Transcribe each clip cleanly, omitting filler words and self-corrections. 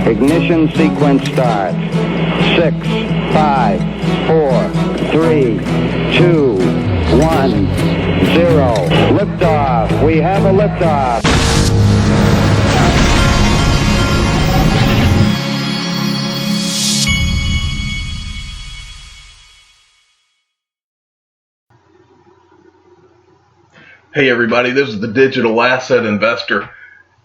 Ignition sequence starts. 6, 5, 4, 3, 2, 1, 0. Liftoff. We have a liftoff. Hey everybody, this is the digital asset investor,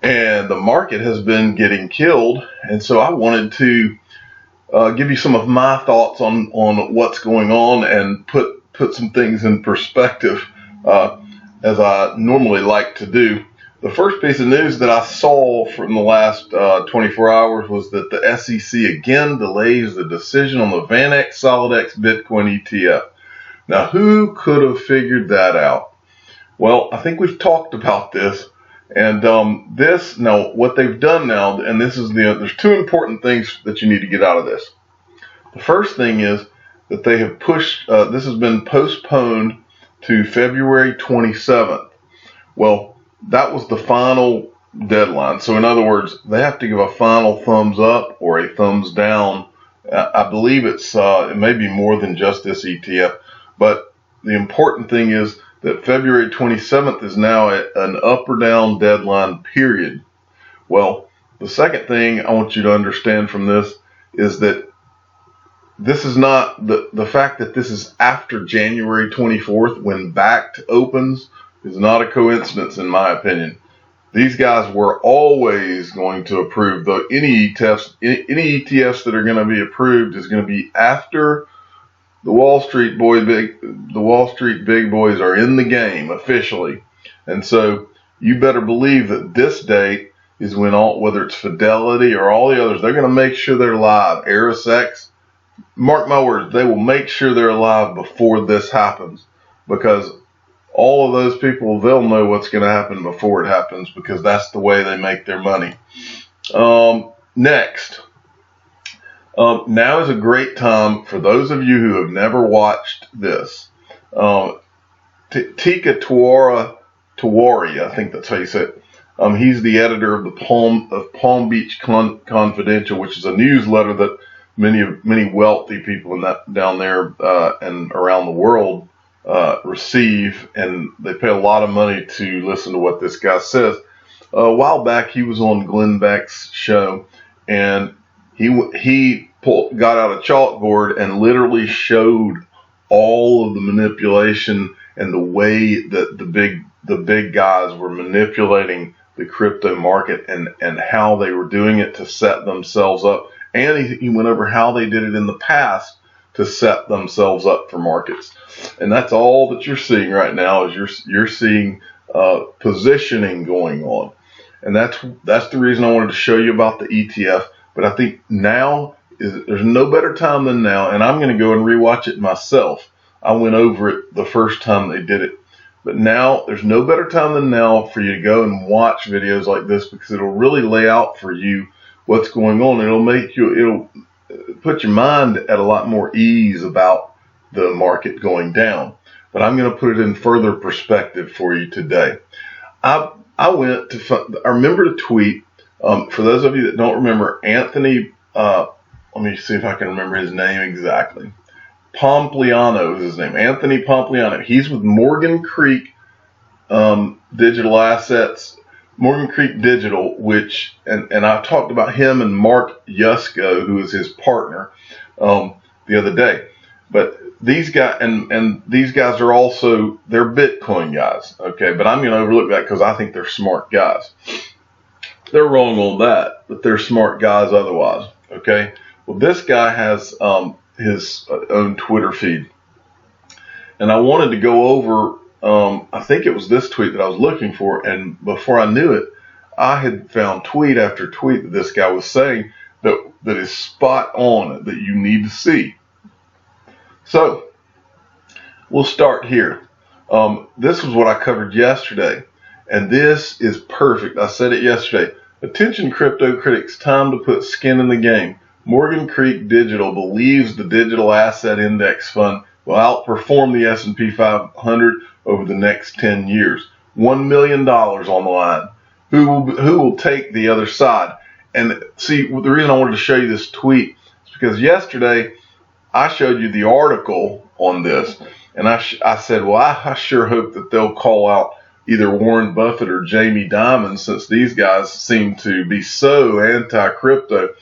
and the market has been getting killed, and so I wanted to give you some of my thoughts on what's going on and put some things in perspective as I normally like to do. The first piece of news that I saw from the last 24 hours was that the SEC again delays the decision on the VanEck SolidX Bitcoin ETF. Now, who could have figured that out? Well, I think we've talked about this, and what they've done now, and this is there's two important things that you need to get out of this. The first thing is that they have pushed, this has been postponed to February 27th. Well, that was the final deadline. So in other words, they have to give a final thumbs up or a thumbs down. I believe it may be more than just this ETF, but the important thing is that February 27th is now an up or down deadline period. Well, the second thing I want you to understand from this is that this is not the fact that this is after January 24th when Backed opens is not a coincidence in my opinion. These guys were always going to approve any ETFs that are going to be approved is going to be after the Wall Street big boys are in the game officially, and so you better believe that this date is when whether it's Fidelity or all the others, they're going to make sure they're live. ErisX, mark my words, they will make sure they're live before this happens, because all of those people, they'll know what's going to happen before it happens, because that's the way they make their money. Next. Now is a great time for those of you who have never watched this. Tika Tawari, I think that's how you say it. He's the editor of the Palm Beach Confidential, which is a newsletter that many wealthy people down there and around the world receive, and they pay a lot of money to listen to what this guy says. A while back, he was on Glenn Beck's show, and he got out a chalkboard and literally showed all of the manipulation and the way that the big guys were manipulating the crypto market and how they were doing it to set themselves up. And he went over how they did it in the past to set themselves up for markets. And that's all that you're seeing right now is you're seeing positioning going on. And that's the reason I wanted to show you about the ETF. But I think there's no better time than now, and I'm going to go and rewatch it myself. I went over it the first time they did it. But now, there's no better time than now for you to go and watch videos like this, because it'll really lay out for you what's going on. It'll put your mind at a lot more ease about the market going down. But I'm going to put it in further perspective for you today. I remember the tweet. For those of you that don't remember, Anthony, let me see if I can remember his name exactly. Pompliano is his name. Anthony Pompliano. He's with Morgan Creek Digital Assets, Morgan Creek Digital, and I talked about him and Mark Yusko, who is his partner, the other day. But these guys and these guys are also, they're Bitcoin guys, okay? But I'm going to overlook that because I think they're smart guys. They're wrong on that, but they're smart guys otherwise, okay? Well, this guy has his own Twitter feed. And I wanted to go over, I think it was this tweet that I was looking for, and before I knew it, I had found tweet after tweet that this guy was saying that is spot on, that you need to see. So, we'll start here. This was what I covered yesterday, and this is perfect. I said it yesterday. Attention crypto critics, time to put skin in the game. Morgan Creek Digital believes the digital asset index fund will outperform the S&P 500 over the next 10 years. $1 million on the line. Who will take the other side? and see, the reason I wanted to show you this tweet is because yesterday I showed you the article on this, and I said, well, I sure hope that they'll call out either Warren Buffett or Jamie Dimon, since these guys seem to be so anti-crypto.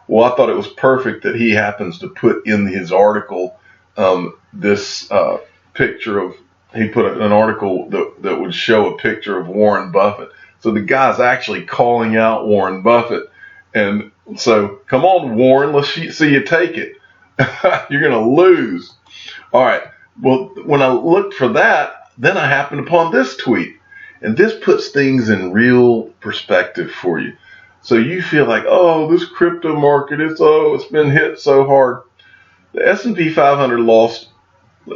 Well, I thought it was perfect that he happens to put in his article this picture of, he put an article that would show a picture of Warren Buffett. So the guy's actually calling out Warren Buffett. And so, come on, Warren, let's see you take it. You're going to lose. All right. Well, when I looked for that, then I happened upon this tweet. And this puts things in real perspective for you. So you feel like, oh, this crypto market, it's been hit so hard. The S&P 500 lost,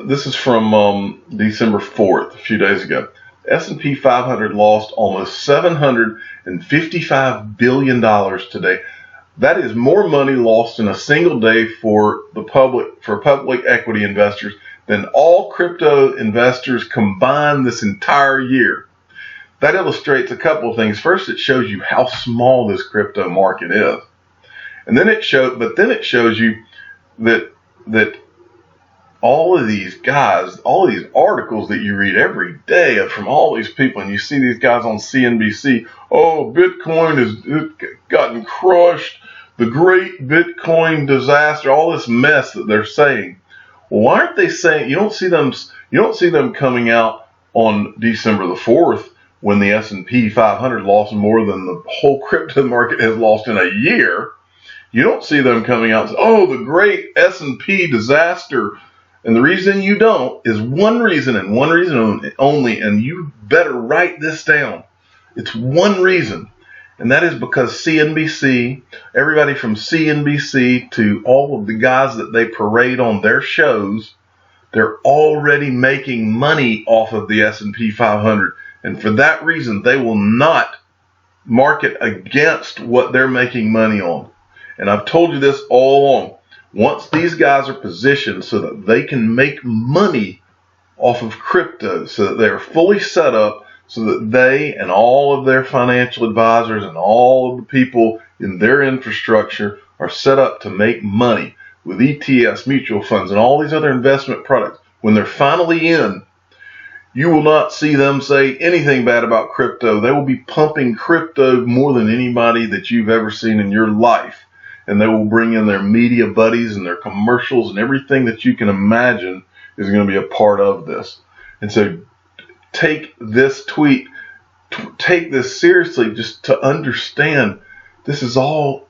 this is from December 4th, a few days ago. The S&P 500 lost almost $755 billion today. That is more money lost in a single day for public equity investors than all crypto investors combined this entire year. That illustrates a couple of things. First, it shows you how small this crypto market is. And then it shows you that all of these guys, all of these articles that you read every day from all these people, and you see these guys on CNBC, oh, Bitcoin has gotten crushed, the great Bitcoin disaster, all this mess that they're saying. Well, why aren't they saying, you don't see them coming out on December the 4th when the S&P 500 lost more than the whole crypto market has lost in a year. You don't see them coming out and say, oh, the great S&P disaster. And the reason you don't is one reason and one reason only, and you better write this down. It's one reason, and that is because CNBC, everybody from CNBC to all of the guys that they parade on their shows, they're already making money off of the S&P 500. And for that reason, they will not market against what they're making money on. And I've told you this all along. Once these guys are positioned so that they can make money off of crypto, so that they're fully set up, so that they and all of their financial advisors and all of the people in their infrastructure are set up to make money with ETFs, mutual funds, and all these other investment products. When they're finally in, you will not see them say anything bad about crypto. They will be pumping crypto more than anybody that you've ever seen in your life. And they will bring in their media buddies and their commercials, and everything that you can imagine is going to be a part of this. And so take this tweet, take this seriously, just to understand this is all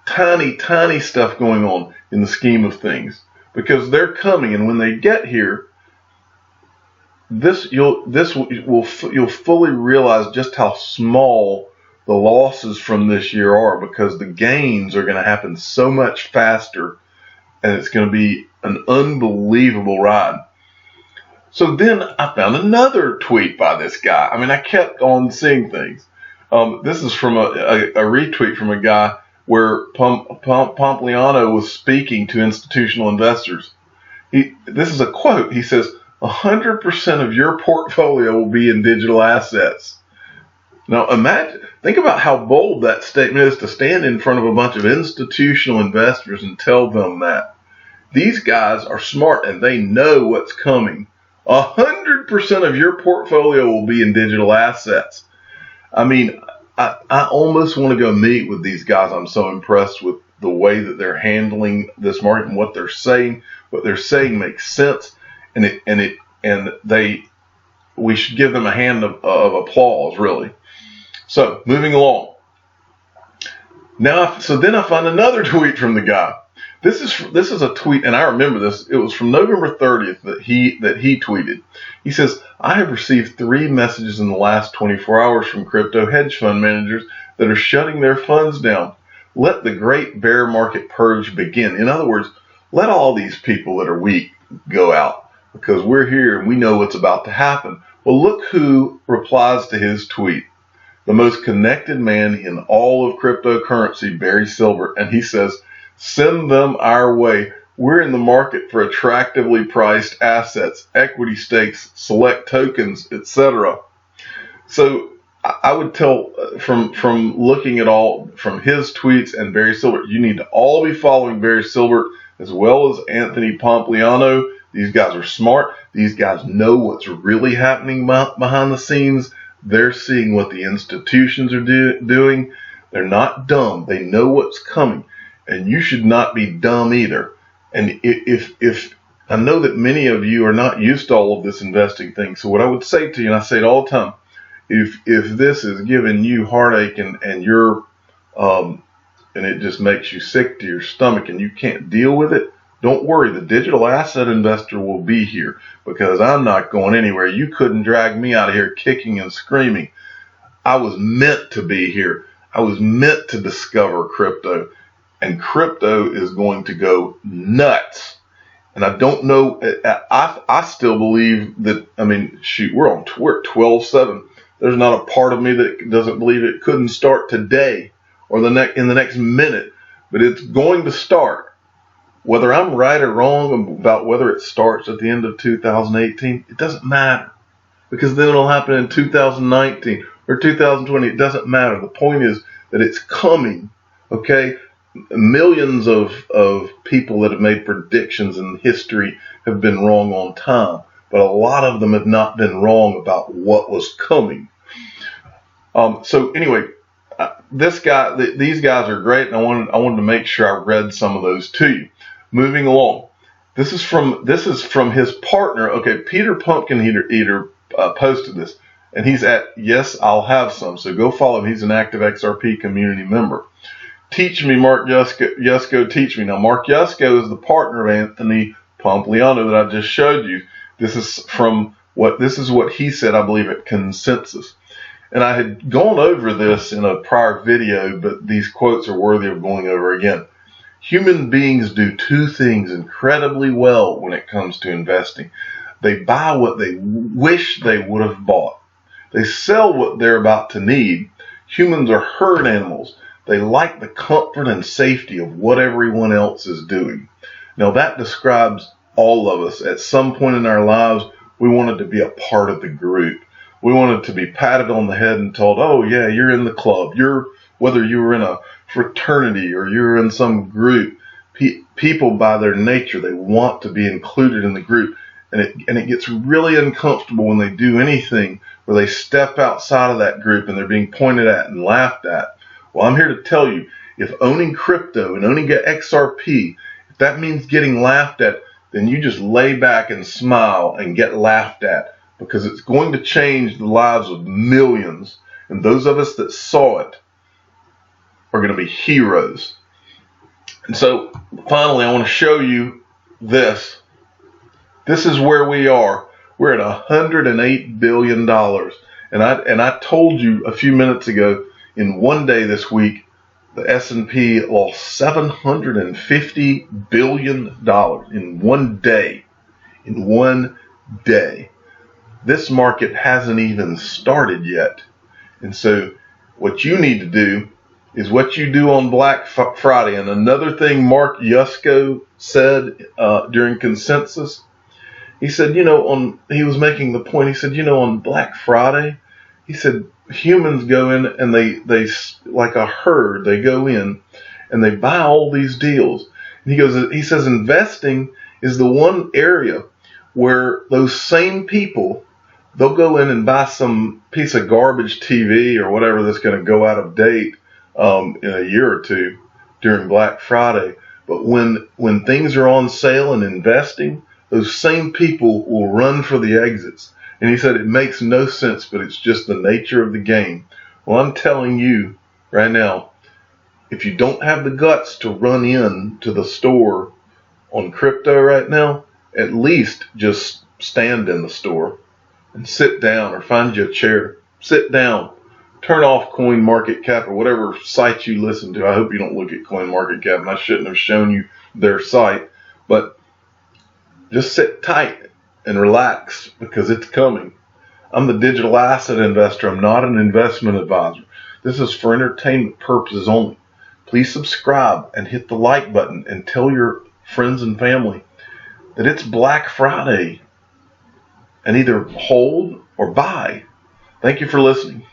tiny, tiny stuff going on in the scheme of things, because they're coming, and when they get here, you'll fully realize just how small the losses from this year are, because the gains are going to happen so much faster, and it's going to be an unbelievable ride. So then I found another tweet by this guy. I mean, I kept on seeing things. This is from a retweet from a guy where Pompliano was speaking to institutional investors. This is a quote. He says, 100% of your portfolio will be in digital assets. Now think about how bold that statement is, to stand in front of a bunch of institutional investors and tell them that. These guys are smart and they know what's coming. 100% of your portfolio will be in digital assets. I mean, I almost want to go meet with these guys. I'm so impressed with the way that they're handling this market and what they're saying. What they're saying makes sense. We should give them a hand of applause, really. So moving along. Then I find another tweet from the guy. This is a tweet, and I remember this. It was from November 30th that he tweeted. He says, I have received 3 messages in the last 24 hours from crypto hedge fund managers that are shutting their funds down. Let the great bear market purge begin. In other words, let all these people that are weak go out, because we're here and we know what's about to happen. Well, look who replies to his tweet. The most connected man in all of cryptocurrency, Barry Silver. And he says, send them our way. We're in the market for attractively priced assets, equity stakes, select tokens, etc. So I would tell from looking at all from his tweets and Barry Silbert, you need to all be following Barry Silbert as well as Anthony Pompliano. These guys are smart. These guys know what's really happening behind the scenes. They're seeing what the institutions are doing. They're not dumb. They know what's coming, and you should not be dumb either. And if I know that many of you are not used to all of this investing thing, so what I would say to you, and I say it all the time, if this is giving you heartache and you're and it just makes you sick to your stomach and you can't deal with it, don't worry. The digital asset investor will be here because I'm not going anywhere. You couldn't drag me out of here kicking and screaming. I was meant to be here. I was meant to discover crypto, and crypto is going to go nuts. And I don't know. I still believe that. I mean, shoot, we're at 12/7. There's not a part of me that doesn't believe it couldn't start today or in the next minute, but it's going to start. Whether I'm right or wrong about whether it starts at the end of 2018, it doesn't matter, because then it'll happen in 2019 or 2020. It doesn't matter. The point is that it's coming. Okay, millions of people that have made predictions in history have been wrong on time, but a lot of them have not been wrong about what was coming. So anyway, these guys are great, and I wanted to make sure I read some of those to you. Moving along, this is from his partner. Okay, Peter Pumpkin Eater posted this, and he's at Yes, I'll Have Some. So go follow him. He's an active XRP community member. Teach me, Mark Yusko, teach me. Now, Mark Yusko is the partner of Anthony Pompliano that I just showed you. This is what he said, I believe, at Consensus. And I had gone over this in a prior video, but these quotes are worthy of going over again. Human beings do two things incredibly well when it comes to investing. They buy what they wish they would have bought. They sell what they're about to need. Humans are herd animals. They like the comfort and safety of what everyone else is doing. Now that describes all of us. At some point in our lives, we wanted to be a part of the group. We wanted to be patted on the head and told, oh yeah, you're in the club. Whether you were in a fraternity or you're in some group, people by their nature, they want to be included in the group. And it gets really uncomfortable when they do anything where they step outside of that group and they're being pointed at and laughed at. Well, I'm here to tell you, if owning crypto and owning XRP, if that means getting laughed at, then you just lay back and smile and get laughed at, because it's going to change the lives of millions. And those of us that saw it are going to be heroes. And so finally, I want to show you this. This is where we are. We're at $108 billion. And I told you a few minutes ago, in one day this week, the S&P lost $750 billion in one day. In one day. This market hasn't even started yet. And so what you need to do is what you do on Black Friday. And another thing Mark Yusko said during Consensus, he said, he was making the point, he said, on Black Friday, he said, humans go in and they like a herd, they go in and they buy all these deals. And he says investing is the one area where those same people, they'll go in and buy some piece of garbage TV or whatever that's going to go out of date in a year or two during Black Friday. But when things are on sale and investing, those same people will run for the exits. And he said it makes no sense, but it's just the nature of the game. Well, I'm telling you right now, if you don't have the guts to run in to the store on crypto right now, at least just stand in the store and sit down, or find you a chair. Sit down. Turn off CoinMarketCap or whatever site you listen to. I hope you don't look at CoinMarketCap, and I shouldn't have shown you their site. But just sit tight and relax, because it's coming. I'm the digital asset investor. I'm not an investment advisor. This is for entertainment purposes only. Please subscribe and hit the like button and tell your friends and family that it's Black Friday, and either hold or buy. Thank you for listening.